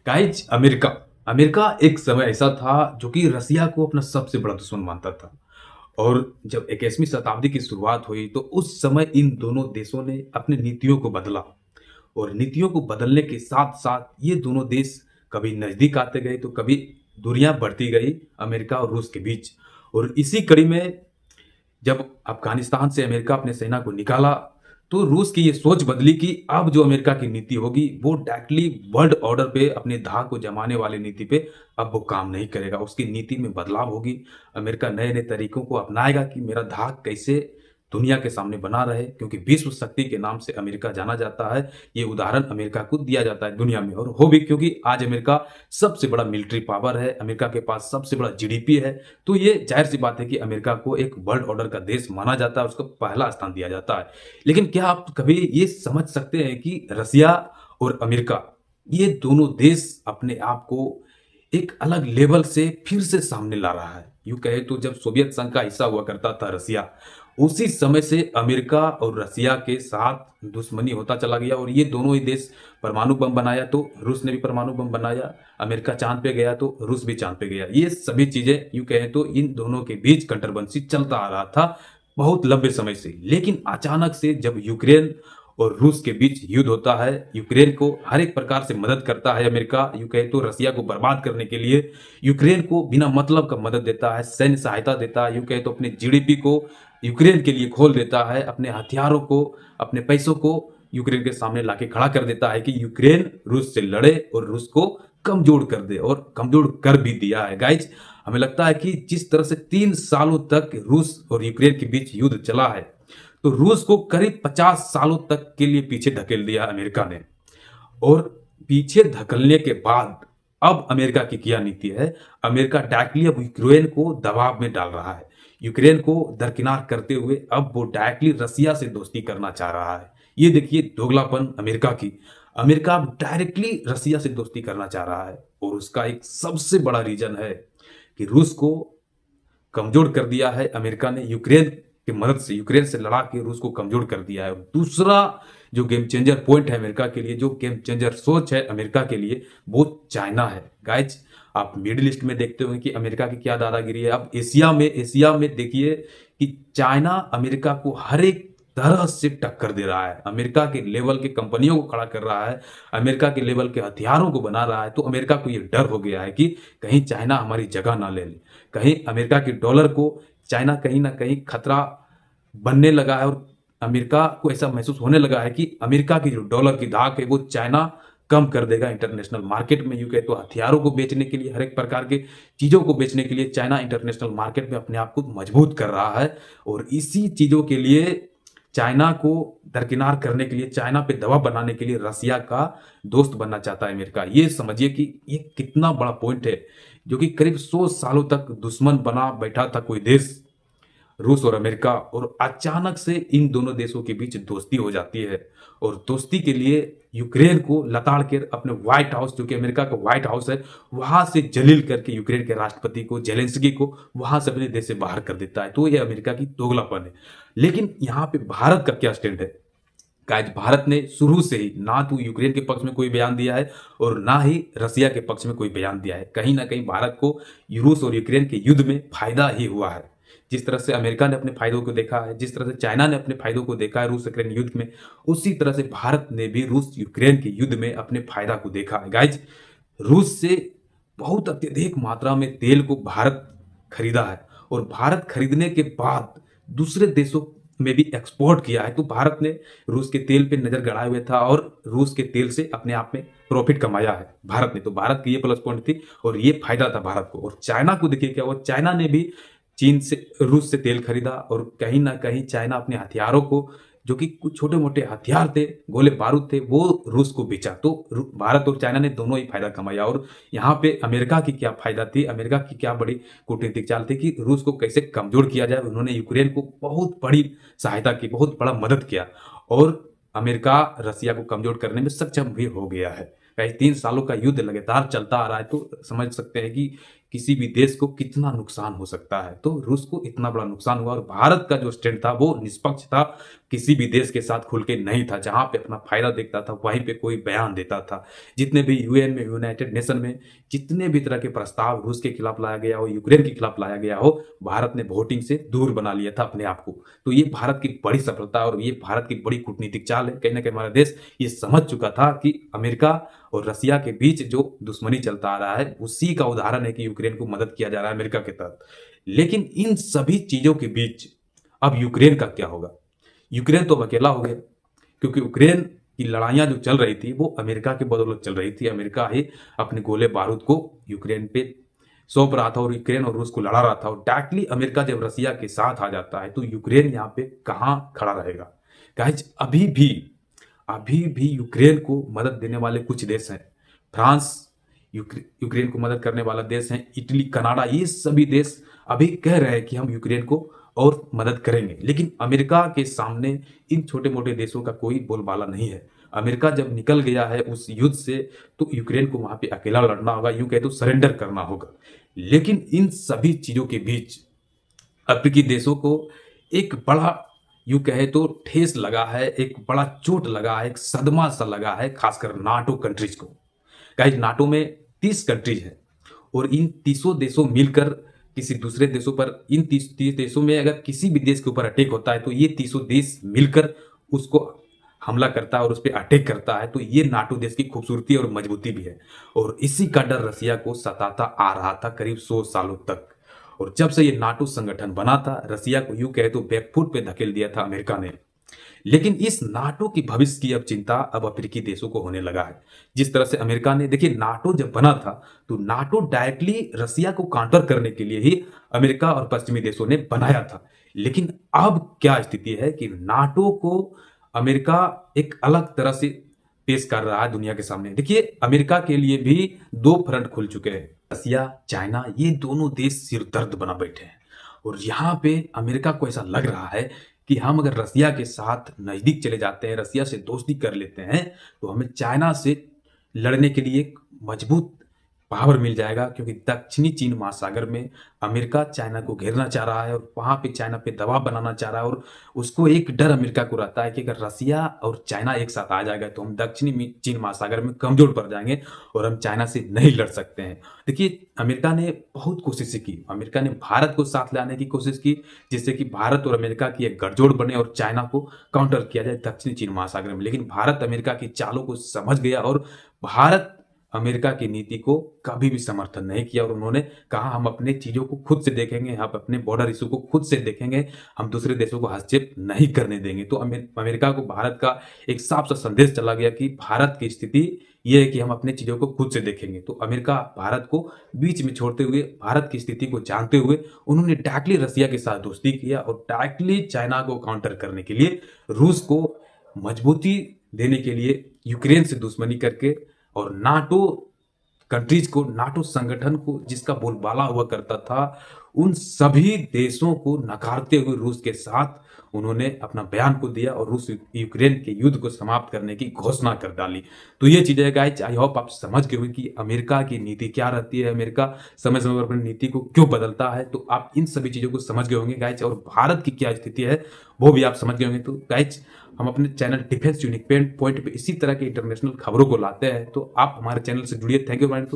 Guys America America एक समय ऐसा था जो कि रसिया को अपना सबसे बड़ा दुश्मन मानता था। और जब 21वीं शताब्दी की शुरुआत हुई तो उस समय इन दोनों देशों ने अपनी नीतियों को बदला। और नीतियों को बदलने के साथ साथ ये दोनों देश कभी नजदीक आते गए तो कभी दूरियां बढ़ती गई अमेरिका और रूस के बीच। और इसी कड़ी में जब अफगानिस्तान से अमेरिका अपने सेना को निकाला तो रूस की ये सोच बदली कि अब जो अमेरिका की नीति होगी वो डायरेक्टली वर्ल्ड ऑर्डर पे अपने धाक को जमाने वाली नीति पे अब वो काम नहीं करेगा। उसकी नीति में बदलाव होगी। अमेरिका नए नए तरीकों को अपनाएगा कि मेरा धाक कैसे दुनिया के सामने बना रहे, क्योंकि विश्व शक्ति के नाम से अमेरिका जाना जाता है। ये उदाहरण अमेरिका को दिया जाता है दुनिया में, और हो भी क्योंकि आज अमेरिका सबसे बड़ा मिलिट्री पावर है, अमेरिका के पास सबसे बड़ा जीडीपी है। तो ये जाहिर सी बात है कि अमेरिका को एक वर्ल्ड ऑर्डर का देश माना जाता है, उसको पहला स्थान दिया जाता है। लेकिन क्या आप कभी ये समझ सकते हैं कि रसिया और अमेरिका ये दोनों देश अपने आप को एक अलग लेवल से फिर से सामने ला रहा है? यूं कहे तो जब सोवियत संघ का हिस्सा हुआ करता था रसिया, उसी समय से अमेरिका और रसिया के साथ दुश्मनी होता चला गया। और ये दोनों ही देश परमाणु बम बनाया तो रूस ने भी परमाणु बम बनाया, अमेरिका चांद पे गया तो रूस भी चांद पे गया। ये सभी चीजें यूं कहें तो इन दोनों के बीच कंट्रोवर्सी चलता आ रहा था बहुत लंबे समय से। लेकिन अचानक से जब यूक्रेन और रूस के बीच युद्ध होता है, यूक्रेन को हर एक प्रकार से मदद करता है अमेरिका, यूं कहे तो रसिया को बर्बाद करने के लिए यूक्रेन को बिना मतलब का मदद देता है, सैन्य सहायता देता है, यूं कहे तो अपने जीडीपी को यूक्रेन के लिए खोल देता है, अपने हथियारों को, अपने पैसों को यूक्रेन के सामने लाके खड़ा कर देता है कि यूक्रेन रूस से लड़े और रूस को कमजोर कर दे, और कमजोर कर भी दिया है। गाइज हमें लगता है कि जिस तरह से 3 सालों तक रूस और यूक्रेन के बीच युद्ध चला है, तो रूस को करीब 50 सालों तक के लिए पीछे धकेल दिया अमेरिका ने। और पीछे धकेलने के बाद अब अमेरिका की क्या नीति है? अमेरिका डायरेक्टली अब यूक्रेन को दबाव में डाल रहा है। यूक्रेन को दरकिनार करते हुए अब वो डायरेक्टली रसिया से दोस्ती करना चाह रहा है। ये देखिए दोगलापन अमेरिका की। अमेरिका अब डायरेक्टली रसिया से दोस्ती करना चाह रहा है, और उसका एक सबसे बड़ा रीजन है कि रूस को कमजोर कर दिया है अमेरिका ने यूक्रेन की मदद से, यूक्रेन से लड़ा के रूस को कमजोर कर दिया है। दूसरा जो गेम चेंजर पॉइंट है अमेरिका के लिए, जो गेम चेंजर सोच है अमेरिका के लिए, वो चाइना है। गाइज आप मिडिल ईस्ट में देखते हो कि अमेरिका की क्या दादागिरी है। अब एशिया में देखिए कि चाइना अमेरिका को हर एक तरह से टक्कर दे रहा है, अमेरिका के लेवल के कंपनियों को खड़ा कर रहा है, अमेरिका के लेवल के हथियारों को बना रहा है। तो अमेरिका को यह डर हो गया है कि कहीं चाइना हमारी जगह ना ले ले, कहीं अमेरिका के डॉलर को चाइना कहीं ना कहीं खतरा बनने लगा है। और अमेरिका को ऐसा महसूस होने लगा है कि अमेरिका की जो डॉलर की धाक है वो चाइना कम कर देगा इंटरनेशनल मार्केट में। यूं कहे तो हथियारों को बेचने के लिए, हर एक प्रकार के चीजों को बेचने के लिए चाइना इंटरनेशनल मार्केट में अपने आप को मजबूत कर रहा है। और इसी चीजों के लिए चाइना को दरकिनार करने के लिए, चाइना पे दबाव बनाने के लिए रसिया का दोस्त बनना चाहता है अमेरिका। ये समझिए कि ये कितना बड़ा पॉइंट है, जो कि करीब 100 सालों तक दुश्मन बना बैठा था कोई देश, रूस और अमेरिका, और अचानक से इन दोनों देशों के बीच दोस्ती हो जाती है। और दोस्ती के लिए यूक्रेन को लताड़ के अपने व्हाइट हाउस, जो कि अमेरिका का व्हाइट हाउस है, वहां से जलील करके यूक्रेन के राष्ट्रपति को, जेलेंस्की को, वहां से अपने देश से बाहर कर देता है। तो ये अमेरिका की दोगलापन है। लेकिन यहाँ पे भारत का क्या स्टैंड है? गाइस भारत ने शुरू से ही ना तो यूक्रेन के पक्ष में कोई बयान दिया है और ना ही रसिया के पक्ष में कोई बयान दिया है। कहीं ना कहीं भारत को रूस और यूक्रेन के युद्ध में फायदा ही हुआ है। जिस तरह से अमेरिका ने अपने फायदों को देखा है, जिस तरह से चाइना ने अपने फायदों को देखा है रूस यूक्रेन युद्ध में, उसी तरह से भारत ने भी रूस यूक्रेन के युद्ध में अपने फायदा को देखा है। गाइज रूस से बहुत अत्यधिक मात्रा में तेल को भारत खरीदा है, और भारत खरीदने के बाद दूसरे देशों में भी एक्सपोर्ट किया है। तो भारत ने रूस के तेल पे नजर गड़ाए हुए था और रूस के तेल से अपने आप में प्रॉफिट कमाया है भारत ने। तो भारत की ये प्लस पॉइंट थी और ये फायदा था भारत को। और चाइना को देखिए क्या हुआ, चाइना ने भी चीन से, रूस से तेल खरीदा, और कहीं ना कहीं चाइना अपने हथियारों को, जो कि कुछ छोटे मोटे हथियार थे, गोले बारूद थे, वो रूस को बेचा। तो भारत और चाइना ने दोनों ही फायदा कमाया। और यहाँ पे अमेरिका की क्या फायदा थी, अमेरिका की क्या बड़ी कूटनीतिक चाल थी कि रूस को कैसे कमजोर किया जाए। उन्होंने यूक्रेन को बहुत बड़ी सहायता की, बहुत बड़ा मदद किया, और अमेरिका रसिया को कमजोर करने में सक्षम भी हो गया है। कई 3 सालों का युद्ध लगातार चलता आ रहा है, तो समझ सकते हैं कि किसी भी देश को कितना नुकसान हो सकता है। तो रूस को इतना बड़ा नुकसान हुआ और भारत का जो स्टैंड था वो निष्पक्ष था, किसी भी देश के साथ खुल के नहीं था। जहाँ पे अपना फ़ायदा देखता था वहीं पे कोई बयान देता था। जितने भी यूएन में, यूनाइटेड नेशन में जितने भी तरह के प्रस्ताव रूस के खिलाफ लाया गया हो, यूक्रेन के खिलाफ लाया गया हो, भारत ने वोटिंग से दूर बना लिया था अपने आप को। तो ये भारत की बड़ी सफलता और ये भारत की बड़ी कूटनीतिक चाल है। कहीं न कहीं हमारा देश ये समझ चुका था कि अमेरिका और रसिया के बीच जो दुश्मनी चलता आ रहा है, उसी का उदाहरण है कि यूक्रेन को मदद किया जा रहा है अमेरिका के तहत। लेकिन इन सभी चीज़ों के बीच अब यूक्रेन का क्या होगा? यूक्रेन तो अब अकेला हो गया, क्योंकि यूक्रेन की लड़ाइयाँ जो चल रही थी, वो अमेरिका की बदौलत चल रही थी। अमेरिका ही अपने गोले बारूद को यूक्रेन पे सौंप रहा था और यूक्रेन और रूस को लड़ा रहा था और डायरेक्टली अमेरिका जब रसिया के साथ आ जाता है, तो यूक्रेन यहाँ पे कहाँ खड़ा रहेगा? गाइज़ अभी भी यूक्रेन को मदद देने वाले कुछ देश हैं। फ्रांस यूक्रेन को मदद करने वाला देश है, इटली, कनाडा, ये सभी देश अभी कह रहे हैं कि हम यूक्रेन को और मदद करेंगे। लेकिन अमेरिका के सामने इन छोटे-मोटे देशों का कोई बोलबाला नहीं है। अमेरिका जब निकल गया है उस युद्ध से, तो यूक्रेन को वहाँ पे अकेला लड़ना होगा, यूँ कहें तो सरेंडर करना होगा। लेकिन इन सभी चीज़ों के बीच अफ्रीकी देशों को एक बड़ा यूँ कहें तो ठेस लगा है, एक बड़ा चोट लगा है, एक सदमा-सा लगा है, खासकर नाटो कंट्रीज़ को। गाइस नाटो में 30 कंट्रीज हैं और इन 30 देशों मिलकर किसी दूसरे देशों पर इन 30 देशों में अगर किसी भी देश के ऊपर अटैक होता है तो ये 30 देश मिलकर उसको हमला करता है और उस पे अटैक करता है। तो ये नाटो देश की खूबसूरती और मजबूती भी है और इसी का डर रसिया को सताता आ रहा था करीब 100 सालों तक। और जब से ये नाटो संगठन बना था, रसिया को यूँ कहे तो बैकफुट पे धकेल दिया था अमेरिका ने। लेकिन इस नाटो की भविष्य की अब चिंता अब अफ्रीकी देशों को होने लगा है। जिस तरह से अमेरिका ने देखिए नाटो जब बना था, तो नाटो डायरेक्टली रसिया को काउंटर करने के लिए ही अमेरिका और पश्चिमी देशों ने बनाया था। लेकिन अब क्या स्थिति है कि नाटो को अमेरिका एक अलग तरह से पेश कर रहा है दुनिया के सामने। देखिए अमेरिका के लिए भी 2 फ्रंट खुल चुके हैं। रसिया, चाइना ये दोनों देश सिरदर्द बना बैठे हैं और यहाँ पे अमेरिका को ऐसा लग रहा है कि हम अगर रसिया के साथ नज़दीक चले जाते हैं, रसिया से दोस्ती कर लेते हैं, तो हमें चाइना से लड़ने के लिए एक मजबूत पावर मिल जाएगा, क्योंकि दक्षिणी चीन महासागर में अमेरिका चाइना को घेरना चाह रहा है और वहाँ पे चाइना पे दबाव बनाना चाह रहा है और उसको एक डर अमेरिका को रहता है कि अगर रसिया और चाइना एक साथ आ जाएगा तो हम दक्षिणी चीन महासागर में कमज़ोर पड़ जाएँगे और हम चाइना से नहीं लड़ सकते हैं। देखिए अमेरिका ने बहुत कोशिशें की, अमेरिका ने भारत को साथ लाने की कोशिश की, जिससे कि भारत और अमेरिका की एक गठजोड़ बने और चाइना को काउंटर किया जाए दक्षिणी चीन महासागर में। लेकिन भारत अमेरिका की चालों को समझ गया और भारत अमेरिका की नीति को कभी भी समर्थन नहीं किया और उन्होंने कहा हम अपनी चीज़ों को खुद से देखेंगे, हम अपने बॉर्डर इश्यू को खुद से देखेंगे, हम दूसरे देशों को हस्तक्षेप नहीं करने देंगे। तो अमेरिका को भारत का एक साफ-सा संदेश चला गया कि भारत की स्थिति ये है कि हम अपनी चीज़ों को खुद से देखेंगे। तो अमेरिका भारत को बीच में छोड़ते हुए, भारत की स्थिति को जानते हुए उन्होंने डायरेक्टली रसिया के साथ दोस्ती किया और डायरेक्टली चाइना को काउंटर करने के लिए रूस को मजबूती देने के लिए यूक्रेन से दुश्मनी करके और नाटो कंट्रीज को, नाटो संगठन को जिसका बोलबाला हुआ करता था, उन सभी देशों को नकारते हुए रूस के साथ उन्होंने अपना बयान को दिया और रूस यूक्रेन के युद्ध को समाप्त करने की घोषणा कर डाली। तो ये चीज़ें गाइस आई होप आप समझ गए होंगे कि अमेरिका की नीति क्या रहती है, अमेरिका समय-समय पर अपनी नीति को क्यों बदलता है। तो आप इन सभी चीज़ों को समझ गए होंगे गाइस और भारत की क्या स्थिति है, वो भी आप समझ गए होंगे। तो गाइस हम अपने चैनल डिफेंस यूनिक पॉइंट पे इसी तरह के इंटरनेशनल खबरों को लाते हैं, तो आप हमारे चैनल से जुड़िए। Thank you friends.